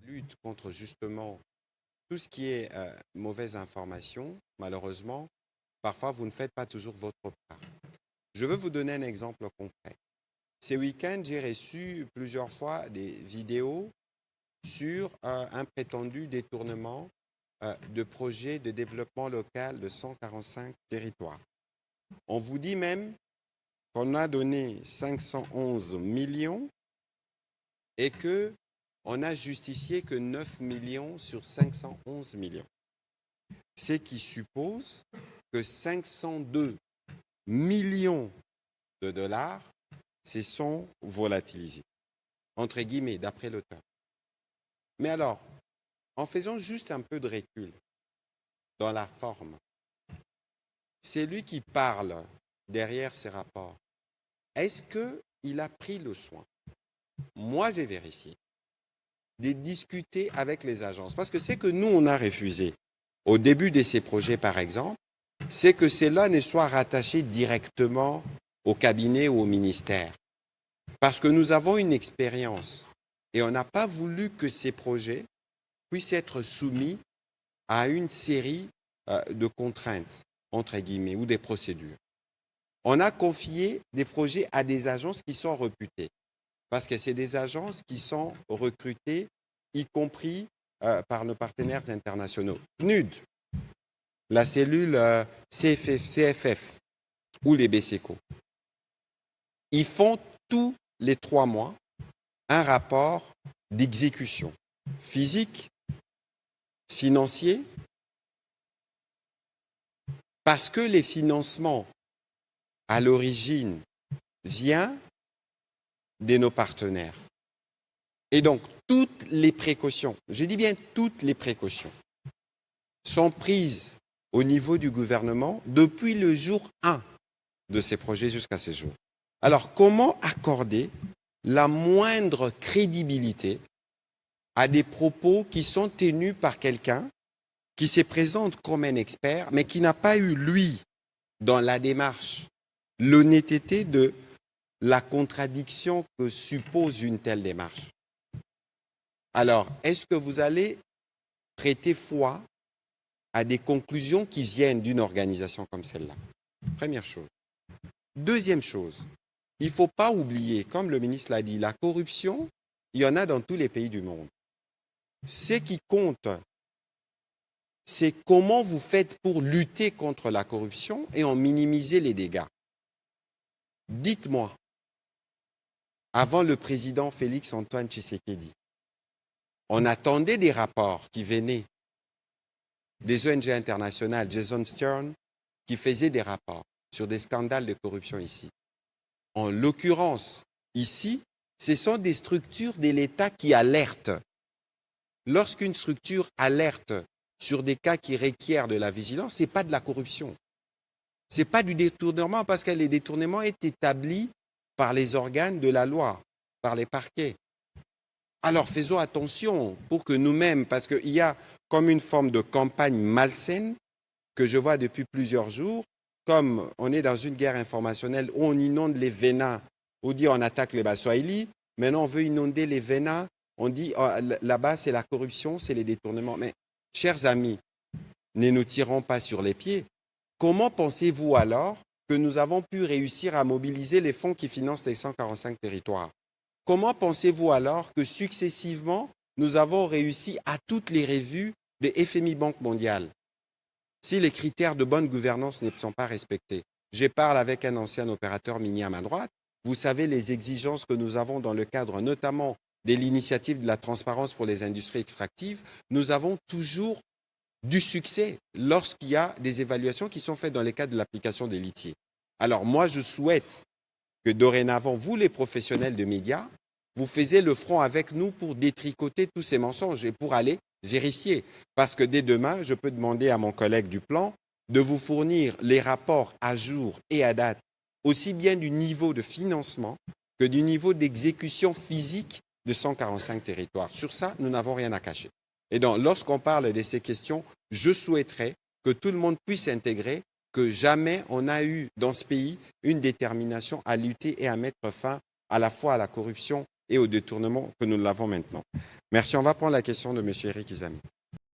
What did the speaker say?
lutte contre justement tout ce qui est mauvaise information, malheureusement, parfois vous ne faites pas toujours votre part. Je veux vous donner un exemple concret. Ce week-end, j'ai reçu plusieurs fois des vidéos sur un prétendu détournement de projets de développement local de 145 territoires. On vous dit même qu'on a donné 511 millions et qu'on a justifié que 9 millions sur 511 millions. Ce qui suppose que 502 millions de dollars se sont volatilisés, entre guillemets, d'après l'auteur. Mais alors, en faisant juste un peu de recul dans la forme, c'est lui qui parle derrière ces rapports. Est-ce qu'il a pris le soin, moi j'ai vérifié, de discuter avec les agences? Parce que c'est que nous, on a refusé, au début de ces projets par exemple, c'est que cela ne soit rattaché directement au cabinet ou au ministère. Parce que nous avons une expérience et on n'a pas voulu que ces projets puissent être soumis à une série de contraintes, entre guillemets, ou des procédures. On a confié des projets à des agences qui sont réputées, parce que c'est des agences qui sont recrutées, y compris par nos partenaires internationaux. PNUD, la cellule CFF ou les BCECO. Ils font tous les 3 mois un rapport d'exécution physique, financier, parce que les financements à l'origine viennent de nos partenaires. Et donc, toutes les précautions, je dis bien toutes les précautions, sont prises au niveau du gouvernement depuis le jour 1 de ces projets jusqu'à ce jour. Alors, comment accorder la moindre crédibilité à des propos qui sont tenus par quelqu'un qui se présente comme un expert, mais qui n'a pas eu, lui, dans la démarche, l'honnêteté de la contradiction que suppose une telle démarche? Alors, est-ce que vous allez prêter foi à des conclusions qui viennent d'une organisation comme celle-là? Première chose. Deuxième chose, il ne faut pas oublier, comme le ministre l'a dit, la corruption, il y en a dans tous les pays du monde. Ce qui compte, c'est comment vous faites pour lutter contre la corruption et en minimiser les dégâts. Dites-moi, avant le président Félix-Antoine Tshisekedi, on attendait des rapports qui venaient des ONG internationales, Jason Stern, qui faisaient des rapports sur des scandales de corruption ici. En l'occurrence, ici, ce sont des structures de l'État qui alertent. Lorsqu'une structure alerte sur des cas qui requièrent de la vigilance, ce n'est pas de la corruption. Ce n'est pas du détournement, parce que le détournement est établi par les organes de la loi, par les parquets. Alors faisons attention pour que nous-mêmes, parce qu'il y a comme une forme de campagne malsaine que je vois depuis plusieurs jours, comme on est dans une guerre informationnelle où on inonde les VENA, on dit on attaque les Baswahili, maintenant on veut inonder les VENA, on dit oh, là-bas c'est la corruption, c'est les détournements. Mais chers amis, ne nous tirons pas sur les pieds. Comment pensez-vous alors que nous avons pu réussir à mobiliser les fonds qui financent les 145 territoires? Comment pensez-vous alors que successivement, nous avons réussi à toutes les revues de FMI Banque mondiale si les critères de bonne gouvernance ne sont pas respectés? Je parle avec un ancien opérateur minier à ma droite. Vous savez les exigences que nous avons dans le cadre notamment de l'initiative de la transparence pour les industries extractives. Nous avons toujours du succès lorsqu'il y a des évaluations qui sont faites dans le cadre de l'application des litiers. Alors moi, je souhaite que dorénavant, vous les professionnels de médias, vous faisiez le front avec nous pour détricoter tous ces mensonges et pour aller vérifier. Parce que dès demain, je peux demander à mon collègue du plan de vous fournir les rapports à jour et à date, aussi bien du niveau de financement que du niveau d'exécution physique de 145 territoires. Sur ça, nous n'avons rien à cacher. Et donc, lorsqu'on parle de ces questions, je souhaiterais que tout le monde puisse intégrer que jamais on n'a eu dans ce pays une détermination à lutter et à mettre fin à la fois à la corruption et au détournement que nous l'avons maintenant. Merci. On va prendre la question de M. Éric Izami.